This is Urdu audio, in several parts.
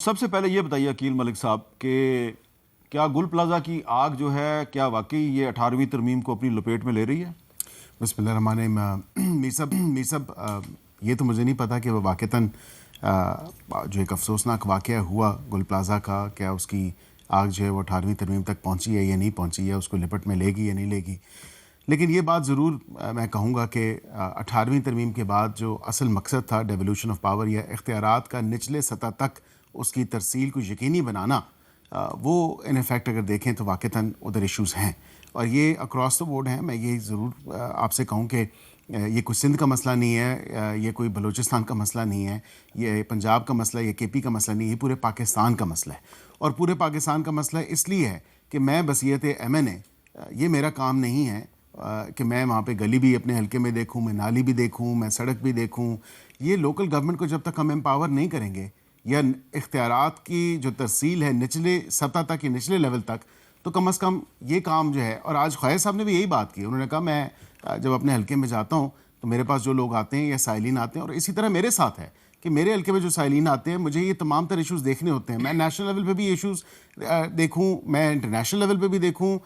سب سے پہلے یہ بتائیے عقیل ملک صاحب کہ کیا گل پلازا کی آگ جو ہے کیا واقعی یہ 18ویں ترمیم کو اپنی لپیٹ میں لے رہی ہے؟ بسم اللہ الرحمن الرحیم۔ میر صاحب یہ تو مجھے نہیں پتا کہ وہ واقعتاً جو ایک افسوسناک واقعہ ہوا گل پلازا کا، کیا اس کی آگ جو ہے وہ 18ویں ترمیم تک پہنچی ہے یا نہیں پہنچی ہے، اس کو لپٹ میں لے گی یا نہیں لے گی۔ لیکن یہ بات ضرور میں کہوں گا کہ 18ویں ترمیم کے بعد جو اصل مقصد تھا ڈیولیوشن آف پاور یا اختیارات کا نچلے سطح تک اس کی ترسیل کو یقینی بنانا، وہ ان ایفیکٹ اگر دیکھیں تو واقعتاً ادھر ایشوز ہیں اور یہ اکراس دا بورڈ ہیں۔ میں یہ ضرور آپ سے کہوں کہ یہ کوئی سندھ کا مسئلہ نہیں ہے، یہ کوئی بلوچستان کا مسئلہ نہیں ہے، یہ پنجاب کا مسئلہ، یہ کے پی کا مسئلہ نہیں ہے، یہ پورے پاکستان کا مسئلہ ہے۔ اور پورے پاکستان کا مسئلہ اس لیے ہے کہ میں بصیت ایم این اے، یہ میرا کام نہیں ہے کہ میں وہاں پہ گلی بھی اپنے حلقے میں دیکھوں، میں نالی بھی دیکھوں، میں سڑک بھی دیکھوں۔ یہ لوکل گورنمنٹ کو جب تک ہم امپاور نہیں کریں گے یا اختیارات کی جو ترسیل ہے نچلے سطح تک یا نچلے لیول تک، تو کم از کم یہ کام جو ہے، اور آج خواجہ صاحب نے بھی یہی بات کی، انہوں نے کہا میں جب اپنے حلقے میں جاتا ہوں تو میرے پاس جو لوگ آتے ہیں یا سائلین آتے ہیں، اور اسی طرح میرے ساتھ ہے کہ میرے حلقے میں جو سائلین آتے ہیں مجھے یہ تمام تر ایشوز دیکھنے ہوتے ہیں۔ میں نیشنل لیول پہ بھی ایشوز دیکھوں، میں انٹرنیشنل لیول پہ بھی دیکھوں،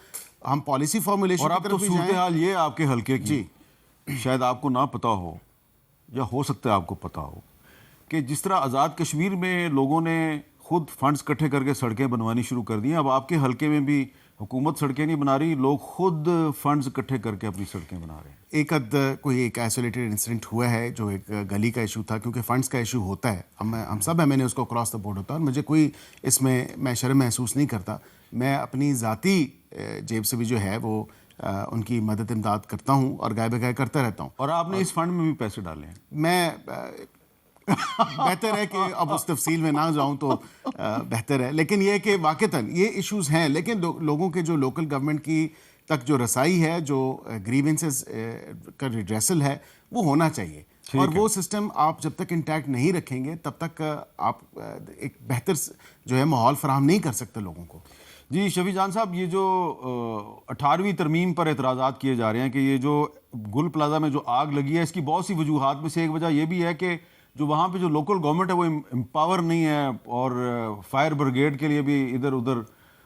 ہم پالیسی فارمولیشن اور کی اب تو طرف بھی جائیں۔ صورتحال یہ آپ کے حلقے کی شاید آپ کو نہ پتہ ہو یا ہو سکتا ہے آپ کو پتہ ہو کہ جس طرح آزاد کشمیر میں لوگوں نے خود فنڈز اکٹھے کر کے سڑکیں بنوانی شروع کر دی ہیں، اب آپ کے حلقے میں بھی حکومت سڑکیں نہیں بنا رہی، لوگ خود فنڈز اکٹھے کر کے اپنی سڑکیں بنا رہے ہیں۔ کوئی ایک آئسولیٹڈ انسیڈنٹ ہوا ہے جو ایک گلی کا ایشو تھا، کیونکہ فنڈز کا ایشو ہوتا ہے، ہم سب ہیں، میں نے اس کو کراس دا بورڈ ہوتا ہے، اور مجھے کوئی اس میں شرم محسوس نہیں کرتا۔ میں اپنی ذاتی جیب سے بھی جو ہے وہ ان کی مدد امداد کرتا ہوں اور گائے بگائے کرتا رہتا ہوں۔ اور آپ نے اس فنڈ میں بھی پیسے ڈالے ہیں؟ میں بہتر ہے کہ اب اس تفصیل میں نہ جاؤں تو بہتر ہے، لیکن یہ کہ واقعتاً یہ ایشوز ہیں، لیکن لوگوں کے جو لوکل گورنمنٹ کی تک جو رسائی ہے، جو گریونسز کا ریڈریسل ہے، وہ ہونا چاہیے، اور وہ سسٹم آپ جب تک انٹیکٹ نہیں رکھیں گے تب تک آپ ایک بہتر جو ہے ماحول فراہم نہیں کر سکتے لوگوں کو۔ جی شفیع جان صاحب، یہ جو 18ویں ترمیم پر اعتراضات کیے جا رہے ہیں کہ یہ جو گل پلازا میں جو آگ لگی ہے، اس کی بہت سی وجوہات میں سے ایک وجہ یہ بھی ہے کہ جو وہاں پہ جو لوکل گورنمنٹ ہے وہ امپاور نہیں ہے، اور فائر بریگیڈ کے لیے بھی ادھر ادھر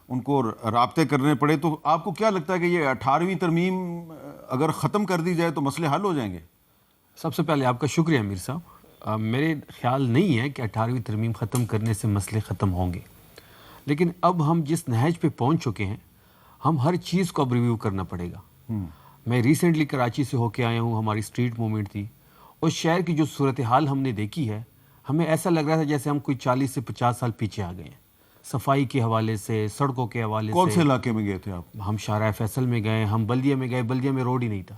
ان کو رابطے کرنے پڑے۔ تو آپ کو کیا لگتا ہے کہ یہ 18ویں ترمیم اگر ختم کر دی جائے تو مسئلے حل ہو جائیں گے؟ سب سے پہلے آپ کا شکریہ امیر صاحب۔ میرے خیال نہیں ہے کہ 18ویں ترمیم ختم کرنے سے مسئلے ختم ہوں گے، لیکن اب ہم جس نہج پہ پہنچ چکے ہیں، ہم ہر چیز کو اب ریویو کرنا پڑے گا۔ میں ریسنٹلی کراچی سے ہو کے آیا ہوں، ہماری اسٹریٹ موومنٹ تھی، اس شہر کی جو صورتحال ہم نے دیکھی ہے، ہمیں ایسا لگ رہا تھا جیسے ہم کوئی 40 سے 50 سال پیچھے آ گئے ہیں، صفائی کے حوالے سے، سڑکوں کے حوالے سے۔ کون سے علاقے میں گئے تھے آپ؟ ہم شارع فیصل میں گئے، ہم بلدیہ میں گئے، بلدیہ میں روڈ ہی نہیں تھا،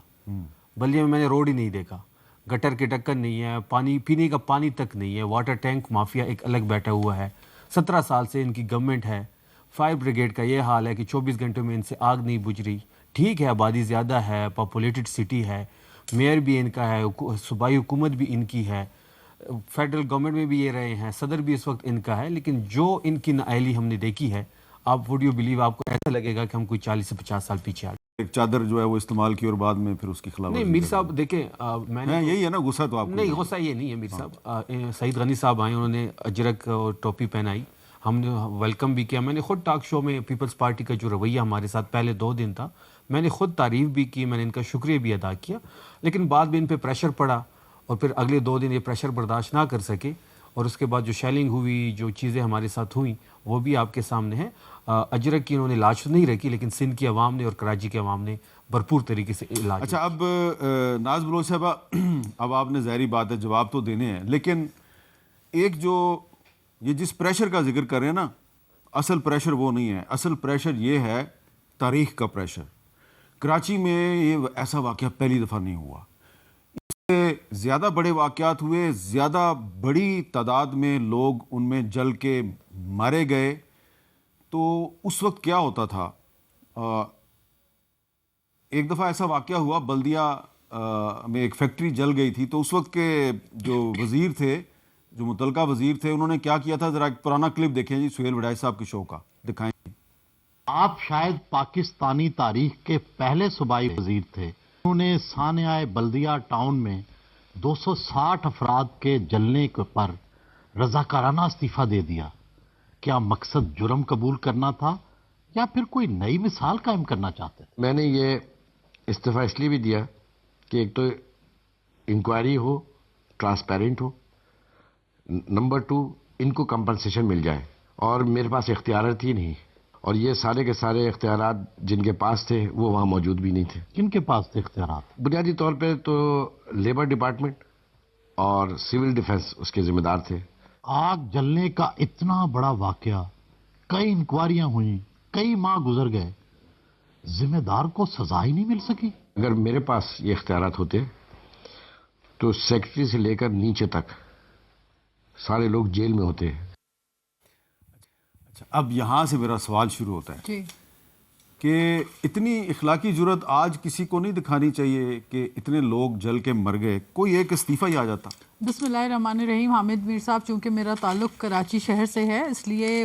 بلدیہ میں نے روڈ ہی نہیں دیکھا، گٹر کے ڈکن نہیں ہے، پانی پینے کا پانی تک نہیں ہے، واٹر ٹینک مافیا ایک الگ بیٹھا ہوا ہے، 17 سال سے ان کی گورنمنٹ ہے۔ فائر بریگیڈ کا یہ حال ہے کہ 24 گھنٹوں میں ان سے آگ نہیں بجھ رہی۔ ٹھیک ہے، آبادی زیادہ ہے، پاپولیٹڈ سٹی ہے، میئر بھی ان کا ہے، صوبائی حکومت بھی ان کی ہے، فیڈرل گورنمنٹ میں بھی یہ رہے ہیں، صدر بھی اس وقت ان کا ہے، لیکن جو ان کی نااہلی ہم نے دیکھی ہے، آپ وڈ یو بلیو، آپ کو ایسا لگے گا کہ ہم کوئی 40 سے 50 سال پیچھے آ گئے۔ ایک چادر جو ہے وہ استعمال کی اور بعد میں پھر اس کی خلاف نہیں میر صاحب دیکھیں، میں نے یہی ہے نا غصہ تو آپ کو؟ نہیں، غصہ یہ نہیں ہے میر صاحب۔ سعید غنی صاحب آئے، انہوں نے اجرک اور ٹوپی پہنائی، ہم نے ویلکم بھی کیا۔ میں نے خود ٹاک شو میں پیپلز پارٹی کا جو رویہ ہمارے ساتھ پہلے 2 دن تھا، میں نے خود تعریف بھی کی، میں نے ان کا شکریہ بھی ادا کیا، لیکن بعد میں ان پہ پریشر پڑا اور پھر اگلے 2 دن یہ پریشر برداشت نہ کر سکے، اور اس کے بعد جو شیلنگ ہوئی، جو چیزیں ہمارے ساتھ ہوئیں، وہ بھی آپ کے سامنے ہیں۔ اجرک کی انہوں نے لاش نہیں رکھی، لیکن سندھ کی عوام نے اور کراچی کی عوام نے بھرپور طریقے سے علاج۔ اچھا، اب ناز بلوچ صاحبہ، اب آپ نے ظاہری بات ہے جواب تو دینے ہیں، لیکن ایک جو یہ جس پریشر کا ذکر کر رہے ہیں نا، اصل پریشر وہ نہیں ہے، اصل پریشر یہ ہے تاریخ کا پریشر۔ کراچی میں یہ ایسا واقعہ پہلی دفعہ نہیں ہوا، اس سے زیادہ بڑے واقعات ہوئے، زیادہ بڑی تعداد میں لوگ ان میں جل کے مارے گئے۔ تو اس وقت کیا ہوتا تھا؟ ایک دفعہ ایسا واقعہ ہوا، بلدیہ میں ایک فیکٹری جل گئی تھی، تو اس وقت کے جو وزیر تھے، جو متعلقہ وزیر تھے، انہوں نے کیا کیا تھا؟ ذرا ایک پرانا کلپ دیکھیں جی، سہیل وڈائی صاحب کے شو کا دکھائیں۔ آپ شاید پاکستانی تاریخ کے پہلے صوبائی وزیر تھے، انہوں نے سانحہ بلدیہ ٹاؤن میں 260 افراد کے جلنے پر رضاکارانہ استعفیٰ دے دیا۔ کیا مقصد جرم قبول کرنا تھا یا پھر کوئی نئی مثال قائم کرنا چاہتے تھے؟ میں نے یہ استعفیٰ اس لیے بھی دیا کہ ایک تو انکوائری ہو، ٹرانسپیرنٹ ہو، نمبر 2 ان کو کمپنسیشن مل جائے، اور میرے پاس اختیارات ہی نہیں، اور یہ سارے کے سارے اختیارات جن کے پاس تھے وہ وہاں موجود بھی نہیں تھے۔ کن کے پاس تھے اختیارات؟ بنیادی طور پہ تو لیبر ڈپارٹمنٹ اور سول ڈیفنس اس کے ذمہ دار تھے۔ آگ جلنے کا اتنا بڑا واقعہ، کئی انکوائریاں ہوئیں، کئی ماہ گزر گئے، ذمہ دار کو سزا ہی نہیں مل سکی۔ اگر میرے پاس یہ اختیارات ہوتے تو سیکرٹری سے لے کر نیچے تک سارے لوگ جیل میں ہوتے ہیں۔ اچھا، اب یہاں سے میرا سوال شروع ہوتا ہے جی کہ اتنی اخلاقی جرت آج کسی کو نہیں دکھانی چاہیے کہ اتنے لوگ جل کے مر گئے، کوئی ایک استعفیٰ ہی آ جاتا۔ بسم اللہ الرحمن الرحیم۔ حامد میر صاحب، چونکہ میرا تعلق کراچی شہر سے ہے اس لیے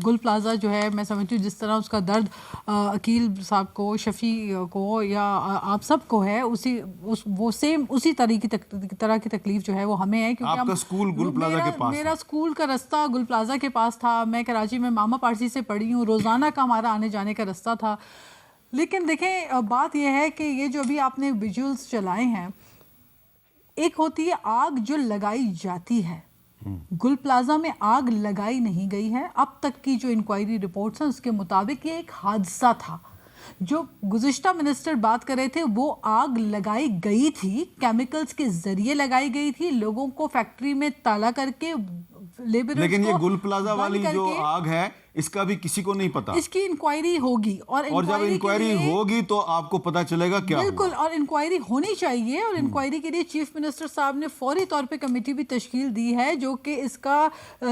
گل پلازا جو ہے میں سمجھتی ہوں جس طرح اس کا درد عقیل صاحب کو، شفیع کو یا آپ سب کو ہے، وہ سیم اسی طرح کی تکلیف جو ہے وہ ہمیں ہے، کیونکہ آپ کا سکول گل پلازا کے پاس میرا سکول کا رستہ گل پلازا کے پاس تھا، میں کراچی میں ماما پارسی سے پڑھی ہوں، روزانہ کا ہمارا آنے جانے کا رستہ تھا۔ لیکن دیکھیں بات یہ ہے کہ یہ جو ابھی آپ نے ویژولز چلائے ہیں، ایک ہوتی ہے آگ جو لگائی جاتی ہے، گل پلازا میں آگ لگائی نہیں گئی ہے۔ اب تک کی جو انکوائری رپورٹس ہیں اس کے مطابق یہ ایک حادثہ تھا۔ جو گزشتہ منسٹر بات کر رہے تھے وہ آگ لگائی گئی تھی، کیمیکلز کے ذریعے لگائی گئی تھی، لوگوں کو فیکٹری میں تالا کر کے، لیکن یہ گل پلازا والی جو آگ ہے اس کا بھی کسی کو نہیں پتا۔ اس کی انکوائری ہوگی اور جب انکوائری ہوگی تو آپ کو پتا چلے گا کیا بالکل، اور انکوائری ہونی چاہیے، اور انکوائری کے لیے چیف منسٹر صاحب نے فوری طور پہ کمیٹی بھی تشکیل دی ہے جو کہ اس کا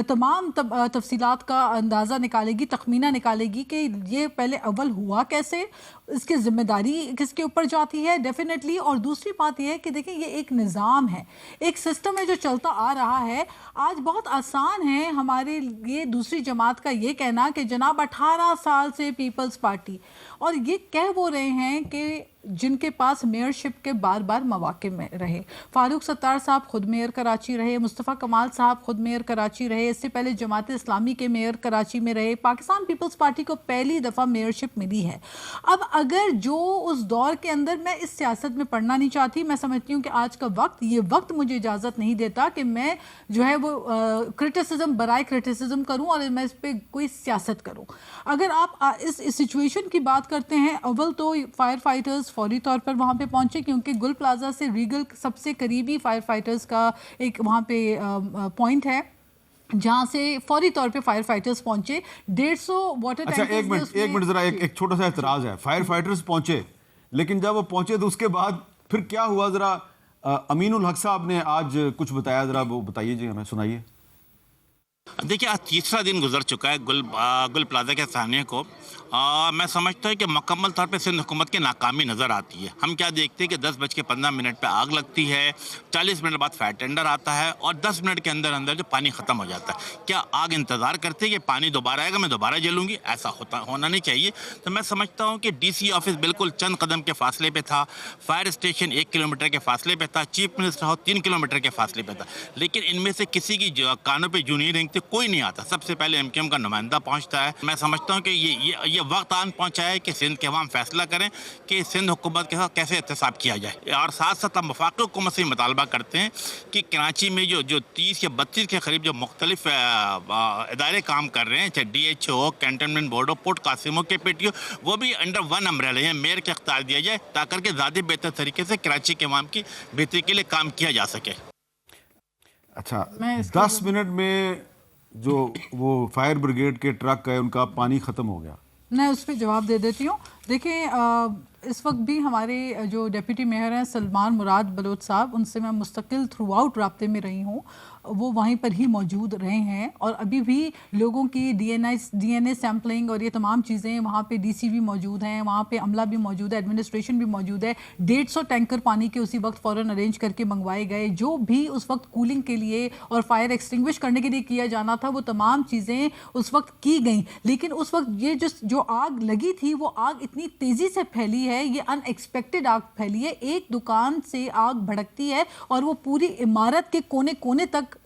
تمام تفصیلات کا اندازہ نکالے گی، تخمینہ نکالے گی کہ یہ پہلے اول ہوا کیسے، اس کی ذمہ داری کس کے اوپر جاتی ہے ڈیفینیٹلی۔ اور دوسری بات یہ ہے کہ دیکھیں یہ ایک نظام ہے، ایک سسٹم ہے جو چلتا آ رہا ہے۔ آج بہت آسان ہے ہمارے لیے دوسری جماعت کا یہ کہنا کہ جناب 18 سال سے پیپلز پارٹی، اور یہ کہہ وہ رہے ہیں کہ جن کے پاس میئرشپ کے بار بار مواقع میں رہے۔ فاروق ستار صاحب خود میئر کراچی رہے، مصطفیٰ کمال صاحب خود میئر کراچی رہے، اس سے پہلے جماعت اسلامی کے میئر کراچی میں رہے، پاکستان پیپلز پارٹی کو پہلی دفعہ میئرشپ ملی ہے۔ اب اگر جو اس دور کے اندر، میں اس سیاست میں پڑھنا نہیں چاہتی، میں سمجھتی ہوں کہ آج کا وقت، یہ وقت مجھے اجازت نہیں دیتا کہ میں جو ہے وہ کرٹیسزم برائے کرٹیسزم کروں اور میں اس پہ کوئی سیاست کروں۔ اگر آپ اس سچویشن کی بات کرتے ہیں، اول تو فائر فائٹرز فوری طور پر وہاں پہ پہنچے، کیونکہ گل پلازا سے ریگل سب سے قریبی فائر فائٹرز کا ایک وہاں پہ پوائنٹ ہے جہاں سے فوری طور پہ فائر فائٹرز پہنچے۔ 150 واٹر اچھا ایک منٹ ذرا ایک چھوٹا سا اعتراض ہے۔ فائر فائٹرز پہنچے، لیکن جب وہ پہنچے تو اس کے بعد پھر کیا ہوا؟ ذرا امین الحق صاحب نے آج کچھ بتایا، ذرا وہ بتائیے جی، ہمیں سنائیے۔ دیکھیے آج تیسرا دن گزر چکا ہے گل پلازا کے سامنے کو۔ میں سمجھتا ہوں کہ مکمل طور پہ سندھ حکومت کی ناکامی نظر آتی ہے۔ ہم کیا دیکھتے ہیں کہ 10:15 پہ آگ لگتی ہے، 40 منٹ بعد فائر ٹینڈر آتا ہے اور 10 منٹ کے اندر اندر جو پانی ختم ہو جاتا ہے۔ کیا آگ انتظار کرتے کہ پانی دوبارہ آئے گا میں دوبارہ جلوں گی؟ ایسا ہونا نہیں چاہیے۔ تو میں سمجھتا ہوں کہ ڈی سی آفس بالکل چند قدم کے فاصلے پہ تھا، فائر اسٹیشن 1 کلومیٹر کے فاصلے پہ تھا، چیف منسٹر ہاؤس 3 کلومیٹر کے فاصلے پہ تھا، لیکن ان میں سے کسی کی کانوں پہ جو نہیں رینگتے، کوئی نہیں آتا۔ سب سے پہلے ایم کیو ایم کا نمائندہ پہنچتا ہے۔ میں سمجھتا ہوں کہ یہ وقت آن پہنچا ہے کہ سندھ کے عوام فیصلہ کریں کہ سندھ حکومت کے ساتھ کیسے احتساب کیا جائے، اور ساتھ ساتھ ہم وفاقی حکومت سے مطالبہ کرتے ہیں کہ کراچی میں جو 30 یا 32 کے قریب جو مختلف ادارے کام کر رہے ہیں، چاہے ڈی ایچ او، کینٹونمنٹ بورڈ ہو، پورٹ قاسم ہو کے پی ٹی او، وہ بھی انڈر ون امبریلا ہیں، میئر کے اختیار دیا جائے تاکہ کہ زیادہ بہتر طریقے سے کراچی کے عوام کی بہتری کے لیے کام کیا جا سکے۔ اچھا 10 منٹ میں جو وہ فائر بریگیڈ کے ٹرک ہے ان کا پانی ختم ہو گیا۔ میں اس پہ جواب دے دیتی ہوں۔ دیکھیں اس وقت بھی ہمارے جو ڈیپٹی میئر ہیں سلمان مراد بلوچ صاحب، ان سے میں مستقل تھرو آؤٹ رابطے میں رہی ہوں، وہ وہیں پر ہی موجود رہے ہیں، اور ابھی بھی لوگوں کی ڈی این اے سیمپلنگ اور یہ تمام چیزیں، وہاں پہ ڈی سی بھی موجود ہیں، وہاں پہ عملہ بھی موجود ہے، ایڈمنسٹریشن بھی موجود ہے۔ 150 ٹینکر پانی کے اسی وقت فوراً ارینج کر کے منگوائے گئے، جو بھی اس وقت کولنگ کے لیے اور فائر ایکسٹنگوش کرنے کے لیے کیا جانا تھا وہ تمام چیزیں اس وقت کی گئیں۔ لیکن اس وقت یہ جو آگ لگی تھی وہ آگ اتنی تیزی سے پھیلی ہے، یہ ان ایکسپیکٹڈ آگ پھیلی ہے۔ ایک دکان سے آگ بھڑکتی ہے اور وہ پوری عمارت کے کونے کونے تک